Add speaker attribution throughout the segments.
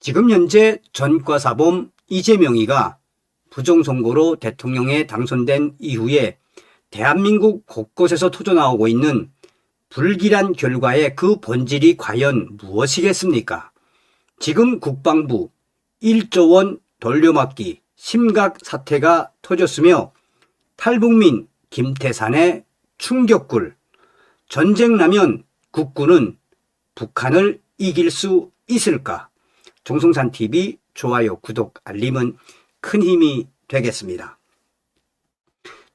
Speaker 1: 지금 현재 전과사범 이재명이가 부정선거로 대통령에 당선된 이후에 대한민국 곳곳에서 터져나오고 있는 불길한 결과의 그 본질이 과연 무엇이겠습니까? 지금 국방부 1조 원 돌려막기 심각 사태가 터졌으며 탈북민 김태산의 충격굴, 전쟁 나면 국군은 북한을 이길 수 있을까? 정성산TV 좋아요, 구독, 알림은 큰 힘이 되겠습니다.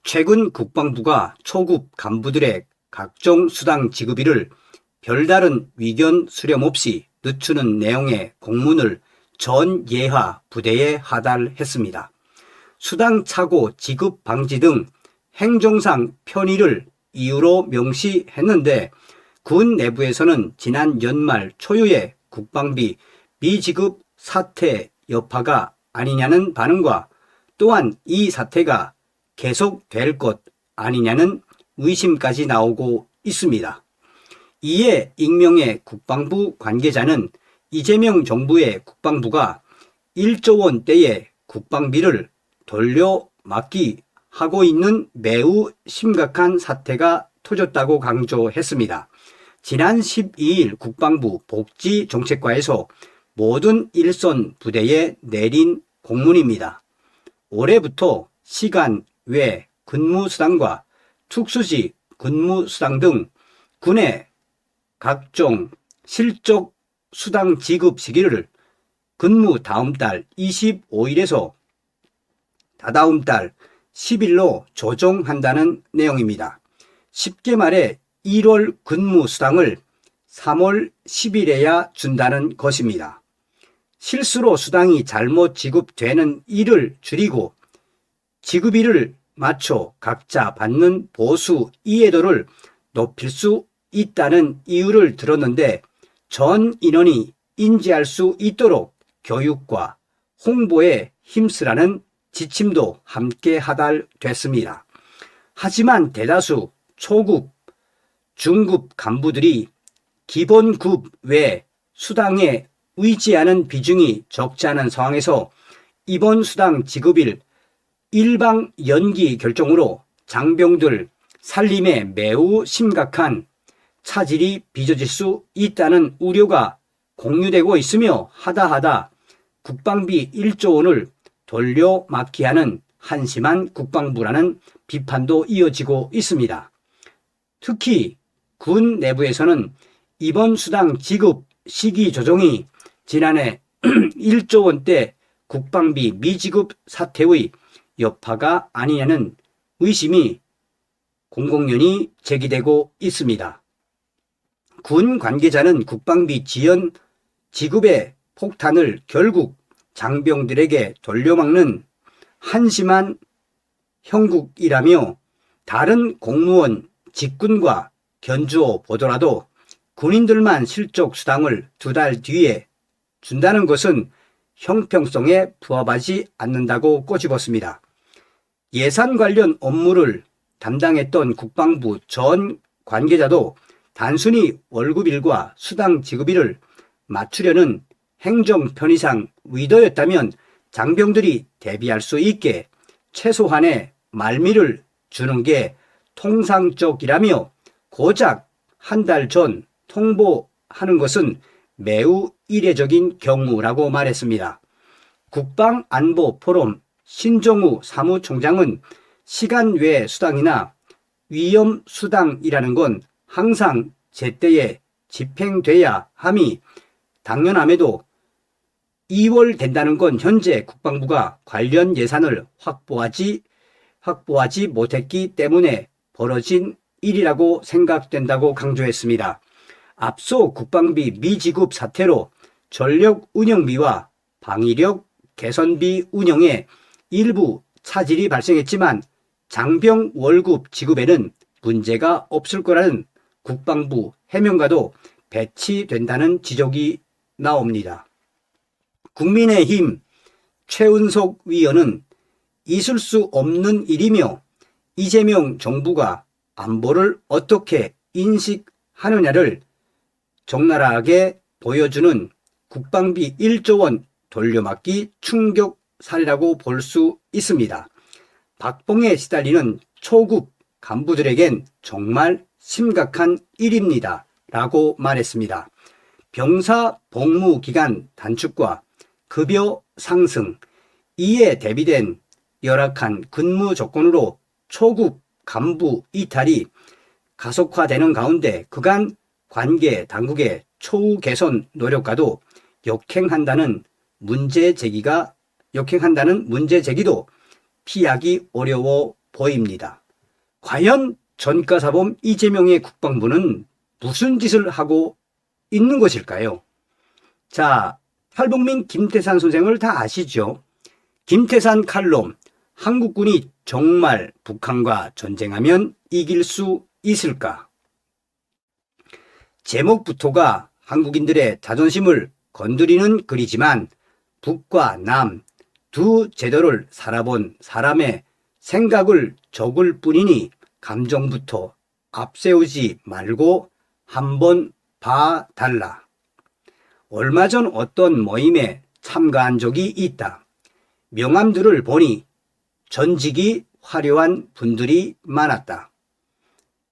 Speaker 1: 최근 국방부가 초급 간부들의 각종 수당 지급일을 별다른 위견 수렴 없이 늦추는 내용의 공문을 전 예하 부대에 하달했습니다. 수당 착오 지급 방지 등 행정상 편의를 이유로 명시했는데 군 내부에서는 지난 연말 초유의 국방비 미지급 사태 여파가 아니냐는 반응과 또한 이 사태가 계속될 것 아니냐는 의심까지 나오고 있습니다. 이에 익명의 국방부 관계자는 이재명 정부의 국방부가 1조 원대의 국방비를 돌려막기 하고 있는 매우 심각한 사태가 터졌다고 강조했습니다. 지난 12일 국방부 복지정책과에서 모든 일선 부대에 내린 공문입니다. 올해부터 시간 외 근무수당과 특수지 근무수당 등 군의 각종 실적 수당 지급 시기를 근무 다음 달 25일에서 다다음 달 10일로 조정한다는 내용입니다. 쉽게 말해 1월 근무 수당을 3월 10일에야 준다는 것입니다. 실수로 수당이 잘못 지급되는 일을 줄이고 지급일을 맞춰 각자 받는 보수 이해도를 높일 수 있다는 이유를 들었는데 전 인원이 인지할 수 있도록 교육과 홍보에 힘쓰라는 지침도 함께 하달됐습니다. 하지만 대다수 초급, 중급 간부들이 기본급 외 수당에 의지하는 비중이 적지 않은 상황에서 이번 수당 지급일 일방 연기 결정으로 장병들 살림에 매우 심각한 차질이 빚어질 수 있다는 우려가 공유되고 있으며 하다하다 국방비 1조 원을 돌려막기하는 한심한 국방부라는 비판도 이어지고 있습니다. 특히 군 내부에서는 이번 수당 지급 시기 조정이 지난해 1조 원대 국방비 미지급 사태의 여파가 아니냐는 의심이 공공연히 제기되고 있습니다. 군 관계자는 국방비 지연 지급의 폭탄을 결국 장병들에게 돌려막는 한심한 형국이라며 다른 공무원 직군과 견주어 보더라도 군인들만 실적 수당을 2달 뒤에 준다는 것은 형평성에 부합하지 않는다고 꼬집었습니다. 예산 관련 업무를 담당했던 국방부 전 관계자도 단순히 월급일과 수당 지급일을 맞추려는 행정 편의상 의도였다면 장병들이 대비할 수 있게 최소한의 말미를 주는 게 통상적이라며 고작 한 달 전 통보하는 것은 매우 이례적인 경우라고 말했습니다. 국방안보포럼 신종우 사무총장은 시간 외 수당이나 위험 수당이라는 건 항상 제때에 집행돼야 함이 당연함에도 2월 된다는 건 현재 국방부가 관련 예산을 확보하지 못했기 때문에 벌어진 일이라고 생각된다고 강조했습니다. 앞서 국방비 미지급 사태로 전력 운영비와 방위력 개선비 운영에 일부 차질이 발생했지만 장병 월급 지급에는 문제가 없을 거라는 국방부 해명과도 배치된다는 지적이 나옵니다. 국민의힘 최은석 위원은 있을 수 없는 일이며 이재명 정부가 안보를 어떻게 인식하느냐를 적나라하게 보여주는 국방비 1조 원 돌려막기 충격 사례라고 볼 수 있습니다. 박봉에 시달리는 초급 간부들에겐 정말 심각한 일입니다. 라고 말했습니다. 병사 복무 기간 단축과 급여 상승, 이에 대비된 열악한 근무 조건으로 초급 간부 이탈이 가속화되는 가운데 그간 관계 당국의 초우 개선 노력과도 역행한다는 문제 제기도 피하기 어려워 보입니다. 과연 전과사범 이재명의 국방부는 무슨 짓을 하고 있는 것일까요? 자, 탈북민 김태산 선생을 다 아시죠? 김태산 칼럼, 한국군이 정말 북한과 전쟁하면 이길 수 있을까? 제목부터가 한국인들의 자존심을 건드리는 글이지만 북과 남 두 제도를 살아본 사람의 생각을 적을 뿐이니 감정부터 앞세우지 말고 한번 봐달라. 얼마 전 어떤 모임에 참가한 적이 있다. 명함들을 보니 전직이 화려한 분들이 많았다.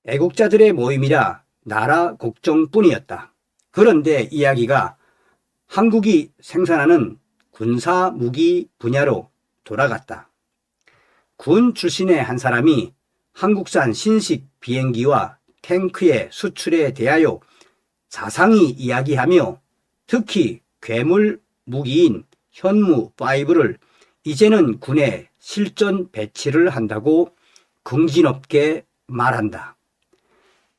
Speaker 1: 애국자들의 모임이라 나라 걱정뿐이었다. 그런데 이야기가 한국이 생산하는 군사 무기 분야로 돌아갔다. 군 출신의 한 사람이 한국산 신식 비행기와 탱크의 수출에 대하여 자상히 이야기하며 특히 괴물 무기인 현무5를 이제는 군에 실전 배치를 한다고 긍지롭게 말한다.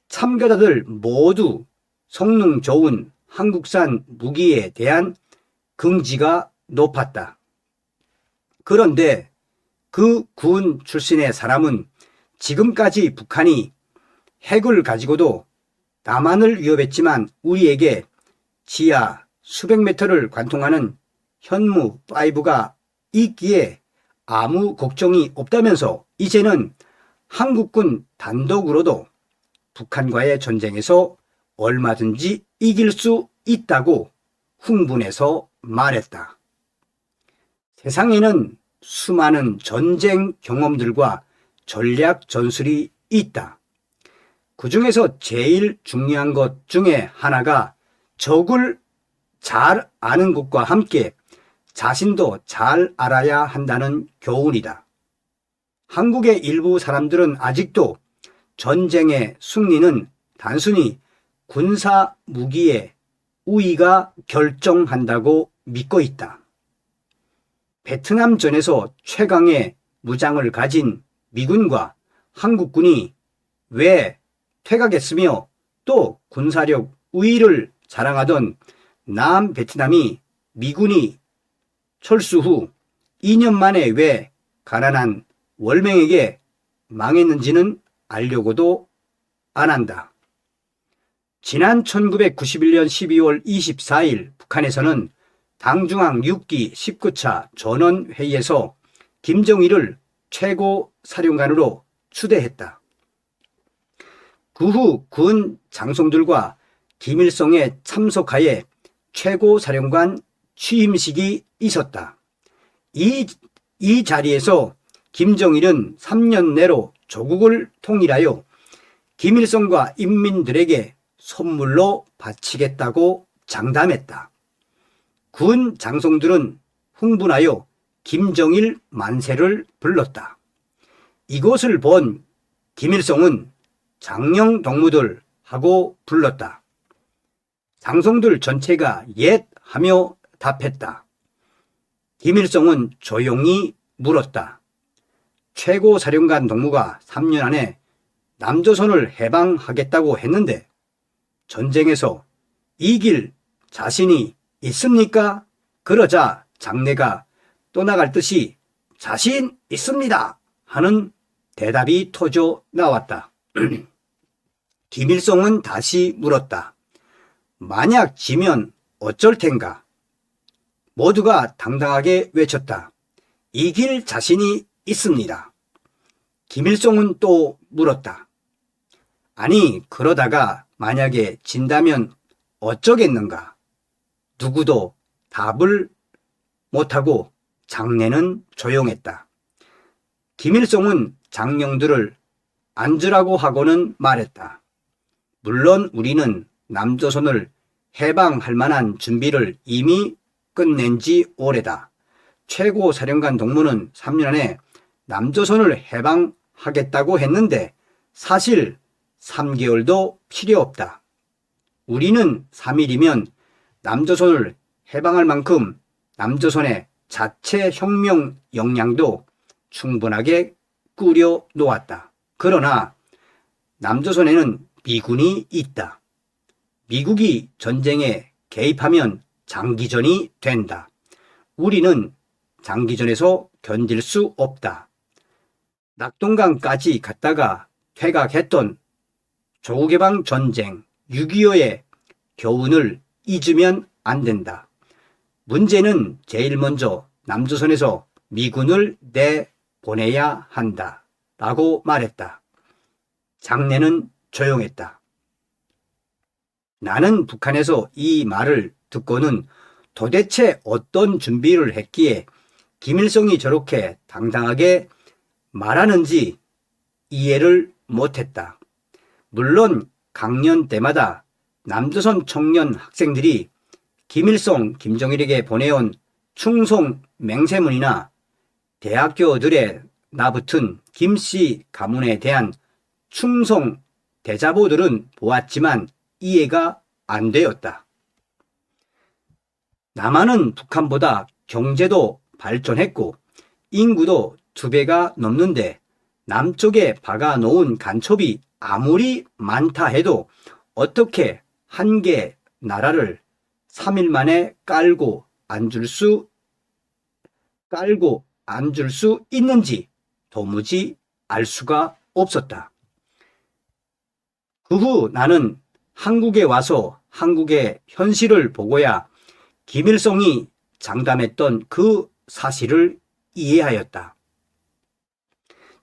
Speaker 1: 참가자들 모두 성능 좋은 한국산 무기에 대한 긍지가 높았다. 그런데 그 군 출신의 사람은 지금까지 북한이 핵을 가지고도 남한을 위협했지만 우리에게 지하 수백 미터를 관통하는 현무5가 있기에 아무 걱정이 없다면서 이제는 한국군 단독으로도 북한과의 전쟁에서 얼마든지 이길 수 있다고 흥분해서 말했다. 세상에는 수많은 전쟁 경험들과 전략 전술이 있다. 그 중에서 제일 중요한 것 중에 하나가 적을 잘 아는 것과 함께 자신도 잘 알아야 한다는 교훈이다. 한국의 일부 사람들은 아직도 전쟁의 승리는 단순히 군사 무기의 우위가 결정한다고 믿고 있다. 베트남전에서 최강의 무장을 가진 미군과 한국군이 왜 퇴각했으며 또 군사력 우위를 자랑하던 남베트남이 미군이 철수 후 2년 만에 왜 가난한 월맹에게 망했는지는 알려고도 안 한다. 지난 1991년 12월 24일 북한에서는 당중앙 6기 19차 전원회의에서 김정일을 최고사령관으로 추대했다. 그 후 군 장성들과 김일성의 참석하에 최고사령관 취임식이 있었다. 이 자리에서 김정일은 3년 내로 조국을 통일하여 김일성과 인민들에게 선물로 바치겠다고 장담했다. 군 장성들은 흥분하여 김정일 만세를 불렀다. 이것을 본 김일성은 장령 동무들 하고 불렀다. 장성들 전체가 옙 하며 답했다. 김일성은 조용히 물었다. 최고사령관 동무가 3년 안에 남조선을 해방하겠다고 했는데 전쟁에서 이길 자신이 있습니까? 그러자 장내가 떠나갈 듯이 자신 있습니다 하는 대답이 터져 나왔다. 김일성은 다시 물었다. 만약 지면 어쩔 텐가? 모두가 당당하게 외쳤다. 이길 자신이 있습니다. 김일성은 또 물었다. 아니 그러다가 만약에 진다면 어쩌겠는가? 누구도 답을 못하고 장내는 조용했다. 김일성은 장령들을 앉으라고 하고는 말했다. 물론 우리는 남조선을 해방할 만한 준비를 이미 끝낸 지 오래다. 최고사령관 동무는 3년 안에 남조선을 해방하겠다고 했는데 사실 3개월도 필요 없다. 우리는 3일이면 남조선을 해방할 만큼 남조선의 자체 혁명 역량도 충분하게 꾸려 놓았다. 그러나 남조선에는 미군이 있다. 미국이 전쟁에 개입하면 장기전이 된다. 우리는 장기전에서 견딜 수 없다. 낙동강까지 갔다가 퇴각했던 조국해방 전쟁 6.25의 교훈을 잊으면 안 된다. 문제는 제일 먼저 남조선에서 미군을 내보내야 한다. 라고 말했다. 장내는 조용했다. 나는 북한에서 이 말을 듣고는 도대체 어떤 준비를 했기에 김일성이 저렇게 당당하게 말하는지 이해를 못했다. 물론 강연 때마다 남조선 청년 학생들이 김일성, 김정일에게 보내온 충성 맹세문이나 대학교들에 나붙은 김씨 가문에 대한 충성 대자보들은 보았지만 이해가 안 되었다. 남한은 북한보다 경제도 발전했고 인구도 2배가 넘는데 남쪽에 박아놓은 간첩이 아무리 많다 해도 어떻게 한 개 나라를 3일 만에 깔고 앉을 수 있는지 도무지 알 수가 없었다. 그 후 나는 한국에 와서 한국의 현실을 보고야 김일성이 장담했던 그 사실을 이해하였다.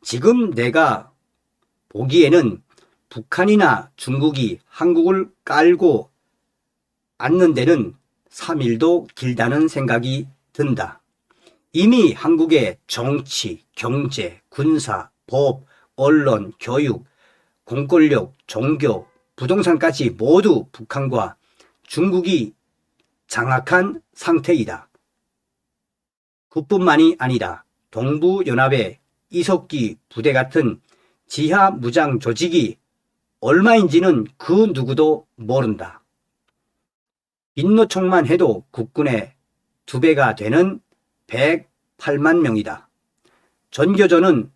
Speaker 1: 지금 내가 보기에는 북한이나 중국이 한국을 깔고 앉는 데는 3일도 길다는 생각이 든다. 이미 한국의 정치, 경제, 군사, 법, 언론, 교육, 공권력, 종교, 부동산까지 모두 북한과 중국이 장악한 상태이다. 그뿐만이 아니라 동부연합의 이석기 부대 같은 지하 무장 조직이 얼마인지는 그 누구도 모른다. 인노총만 해도 국군의 2배가 되는 108만 명이다. 전교조는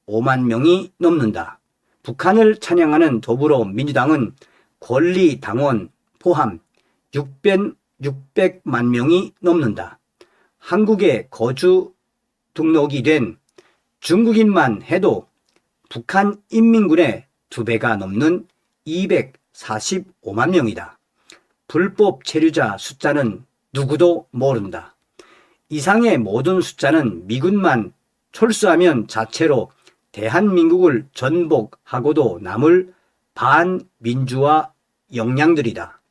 Speaker 1: 5만 명이 넘는다. 북한을 찬양하는 더불어민주당은 권리당원 포함 600만 명이 넘는다. 한국에 거주 등록이 된 중국인만 해도 북한 인민군의 2배가 넘는 245만 명이다. 불법 체류자 숫자는 누구도 모른다. 이상의 모든 숫자는 미군만 철수하면 자체로 대한민국을 전복하고도 남을 반민주화 역량들이다.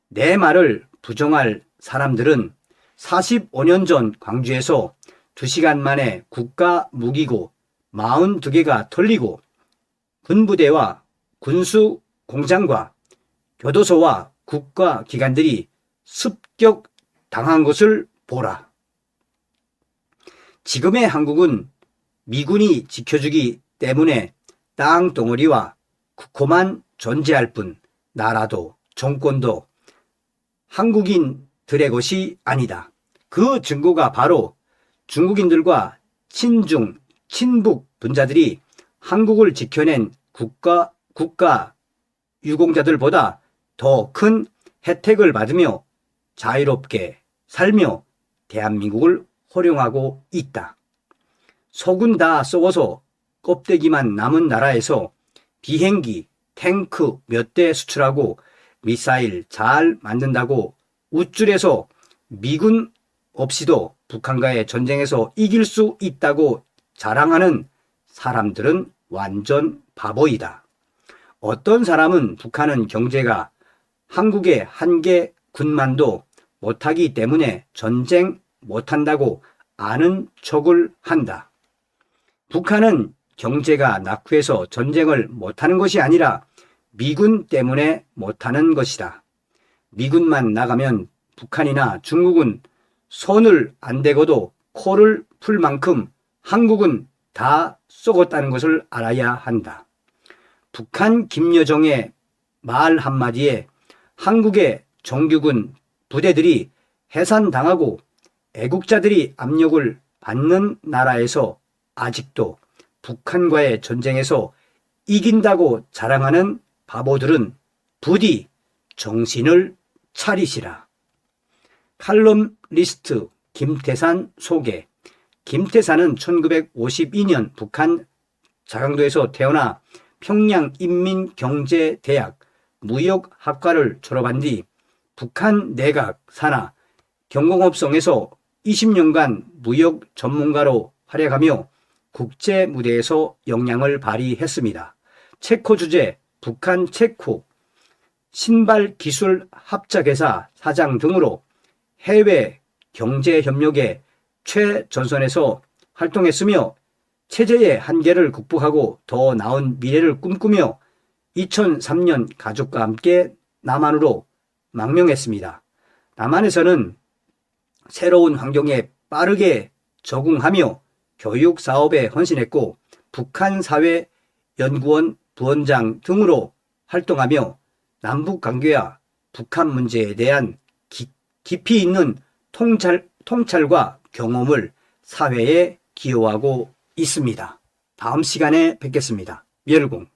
Speaker 1: 내 말을 부정할 사람들은 45년 전 광주에서 2시간 만에 국가 무기고 42개가 털리고 군부대와 군수공장과 교도소와 국가기관들이 습격당한 것을 보라. 지금의 한국은 미군이 지켜주기 때문에 땅덩어리와 국호만 존재할 뿐 나라도 정권도 한국인들의 것이 아니다. 그 증거가 바로 중국인들과 친중, 친북 분자들이 한국을 지켜낸 국가 유공자들보다 더 큰 혜택을 받으며 자유롭게 살며 대한민국을 활용하고 있다. 속은 다 썩어서 껍데기만 남은 나라에서 비행기, 탱크 몇 대 수출하고 미사일 잘 만든다고 우쭐해서 미군 없이도 북한과의 전쟁에서 이길 수 있다고 자랑하는 사람들은 완전 바보이다. 어떤 사람은 북한은 경제가 한국의 한 개 군만도 못하기 때문에 전쟁 못한다고 아는 척을 한다. 북한은 경제가 낙후해서 전쟁을 못하는 것이 아니라 미군 때문에 못하는 것이다. 미군만 나가면 북한이나 중국은 손을 안 대고도 코를 풀 만큼 한국은 다 쏘겠다는 것을 알아야 한다. 북한 김여정의 말 한마디에 한국의 정규군 부대들이 해산당하고 애국자들이 압력을 받는 나라에서 아직도 북한과의 전쟁에서 이긴다고 자랑하는 바보들은 부디 정신을 차리시라. 칼럼니스트 김태산 소개. 김태산은 1952년 북한 자강도에서 태어나 평양인민경제대학 무역학과를 졸업한 뒤 북한 내각 산하 경공업성에서 20년간 무역 전문가로 활약하며 국제 무대에서 역량을 발휘했습니다. 체코 주재, 북한 체코 신발기술합작회사 사장 등으로 해외 경제협력의 최전선에서 활동했으며 체제의 한계를 극복하고 더 나은 미래를 꿈꾸며 2003년 가족과 함께 남한으로 망명했습니다. 남한에서는 새로운 환경에 빠르게 적응하며 교육 사업에 헌신했고 북한사회연구원 부원장 등으로 활동하며 남북관계와 북한 문제에 대한 깊이 있는 통찰과 경험을 사회에 기여하고 있습니다. 다음 시간에 뵙겠습니다. 멸공.